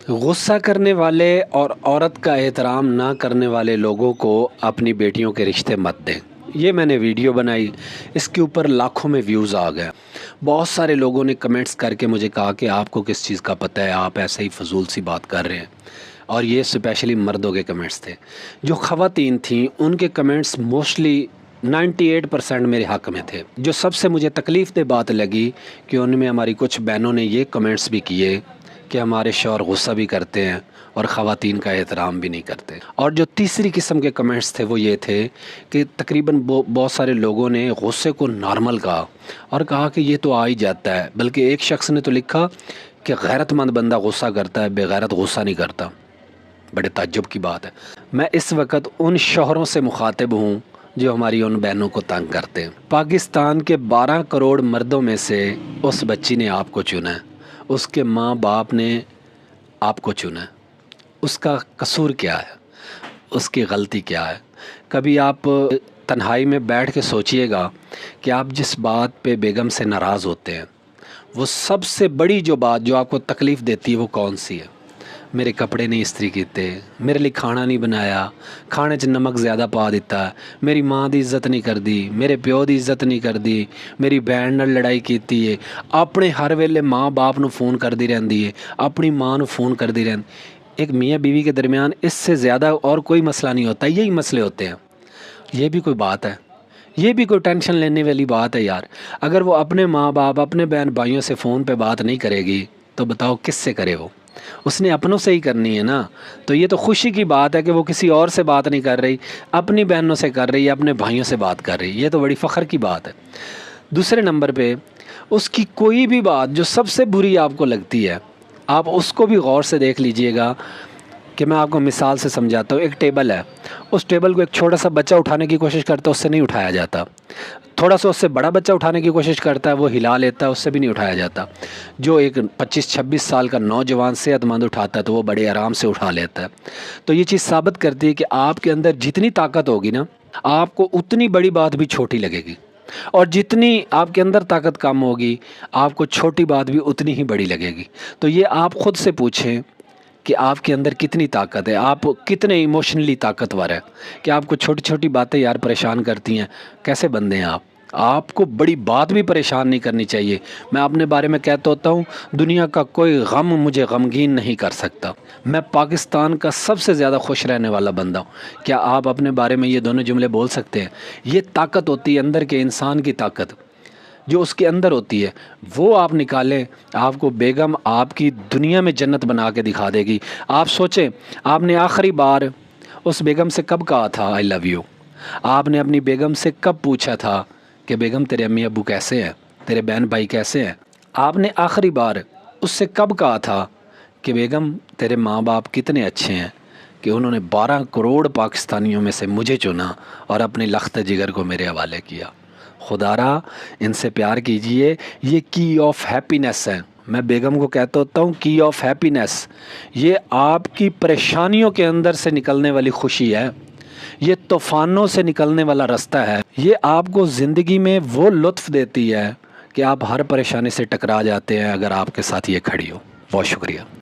غصہ کرنے والے اور عورت کا احترام نہ کرنے والے لوگوں کو اپنی بیٹیوں کے رشتے مت دیں۔ یہ میں نے ویڈیو بنائی، اس کے اوپر لاکھوں میں ویوز آ گئے۔ بہت سارے لوگوں نے کمنٹس کر کے مجھے کہا کہ آپ کو کس چیز کا پتہ ہے، آپ ایسے ہی فضول سی بات کر رہے ہیں۔ اور یہ اسپیشلی مردوں کے کمنٹس تھے۔ جو خواتین تھیں ان کے کمنٹس موسٹلی 98% میرے حق میں تھے۔ جو سب سے مجھے تکلیف دہ بات لگی کہ ان میں ہماری کچھ بہنوں نے یہ کمنٹس بھی کیے کہ ہمارے شوہر غصہ بھی کرتے ہیں اور خواتین کا احترام بھی نہیں کرتے۔ اور جو تیسری قسم کے کمنٹس تھے وہ یہ تھے کہ تقریباً بہت سارے لوگوں نے غصے کو نارمل کہا اور کہا کہ یہ تو آ ہی جاتا ہے، بلکہ ایک شخص نے تو لکھا کہ غیرت مند بندہ غصہ کرتا ہے، بے غیرت غصہ نہیں کرتا۔ بڑے تعجب کی بات ہے۔ میں اس وقت ان شوہروں سے مخاطب ہوں جو ہماری ان بہنوں کو تنگ کرتے ہیں۔ پاکستان کے 12 کروڑ مردوں میں سے اس بچی نے آپ کو چنا ہے، اس کے ماں باپ نے آپ کو چنا ہے۔ اس کا قصور کیا ہے؟ اس کی غلطی کیا ہے؟ کبھی آپ تنہائی میں بیٹھ کے سوچئے گا کہ آپ جس بات پہ بیگم سے ناراض ہوتے ہیں، وہ سب سے بڑی جو بات جو آپ کو تکلیف دیتی ہے وہ کون سی ہے؟ میرے کپڑے نہیں استری کیتے، میرے لیے کھانا نہیں بنایا، کھانے 'چ نمک زیادہ پا دیتا ہے، میری ماں دی عزت نہیں کر دی، میرے پیو دی عزت نہیں کر دی، میری بہن نال لڑائی کیتی ہے، اپنے ہر ویلے ماں باپ نو فون کردی رہندی ہے، اپنی ماں نو فون کردی رہندی۔ ایک میاں بیوی کے درمیان اس سے زیادہ اور کوئی مسئلہ نہیں ہوتا، یہی مسئلے ہوتے ہیں۔ یہ بھی کوئی بات ہے؟ یہ بھی کوئی ٹینشن لینے والی بات ہے یار؟ اگر وہ اپنے ماں باپ اپنے بہن بھائیوں سے فون پہ بات نہیں کرے گی تو بتاؤ کس سے کرے وہ؟ اس نے اپنوں سے ہی کرنی ہے نا۔ تو یہ تو خوشی کی بات ہے کہ وہ کسی اور سے بات نہیں کر رہی، اپنی بہنوں سے کر رہی ہے، اپنے بھائیوں سے بات کر رہی ہے۔ یہ تو بڑی فخر کی بات ہے۔ دوسرے نمبر پہ اس کی کوئی بھی بات جو سب سے بری آپ کو لگتی ہے، آپ اس کو بھی غور سے دیکھ لیجئے گا کہ میں آپ کو مثال سے سمجھاتا ہوں۔ ایک ٹیبل ہے، اس ٹیبل کو ایک چھوٹا سا بچہ اٹھانے کی کوشش کرتا ہے، اس سے نہیں اٹھایا جاتا۔ تھوڑا سا اس سے بڑا بچہ اٹھانے کی کوشش کرتا ہے، وہ ہلا لیتا ہے، اس سے بھی نہیں اٹھایا جاتا۔ جو ایک 25-26 سال کا نوجوان صحت مند اٹھاتا ہے تو وہ بڑے آرام سے اٹھا لیتا ہے۔ تو یہ چیز ثابت کرتی ہے کہ آپ کے اندر جتنی طاقت ہوگی نا، آپ کو اتنی بڑی بات بھی چھوٹی لگے گی، اور جتنی آپ کے اندر طاقت کم ہوگی آپ کو چھوٹی بات بھی اتنی ہی بڑی لگے گی۔ تو یہ آپ خود سے پوچھیں کہ آپ کے اندر کتنی طاقت ہے، آپ کتنے ایموشنلی طاقتور ہیں کہ آپ کو چھوٹی چھوٹی باتیں یار پریشان کرتی ہیں۔ کیسے بندے ہیں آپ؟ آپ کو بڑی بات بھی پریشان نہیں کرنی چاہیے۔ میں اپنے بارے میں کہتا ہوتا ہوں، دنیا کا کوئی غم مجھے غمگین نہیں کر سکتا۔ میں پاکستان کا سب سے زیادہ خوش رہنے والا بندہ ہوں۔ کیا آپ اپنے بارے میں یہ دونوں جملے بول سکتے ہیں؟ یہ طاقت ہوتی ہے اندر کے انسان کی طاقت، جو اس کے اندر ہوتی ہے، وہ آپ نکالیں، آپ کو بیگم آپ کی دنیا میں جنت بنا کے دکھا دے گی۔ آپ سوچیں، آپ نے آخری بار اس بیگم سے کب کہا تھا آئی لو یو؟ آپ نے اپنی بیگم سے کب پوچھا تھا کہ بیگم تیرے امی ابو کیسے ہیں، تیرے بہن بھائی کیسے ہیں؟ آپ نے آخری بار اس سے کب کہا تھا کہ بیگم تیرے ماں باپ کتنے اچھے ہیں کہ انہوں نے 12 کروڑ پاکستانیوں میں سے مجھے چنا اور اپنے لخت جگر کو میرے حوالے کیا؟ خدا را ان سے پیار کیجئے، یہ کی آف ہیپینس ہے۔ میں بیگم کو کہتا ہوتا ہوں کی آف ہیپینس، یہ آپ کی پریشانیوں کے اندر سے نکلنے والی خوشی ہے، یہ طوفانوں سے نکلنے والا رستہ ہے، یہ آپ کو زندگی میں وہ لطف دیتی ہے کہ آپ ہر پریشانی سے ٹکرا جاتے ہیں اگر آپ کے ساتھ یہ کھڑی ہو۔ بہت شکریہ۔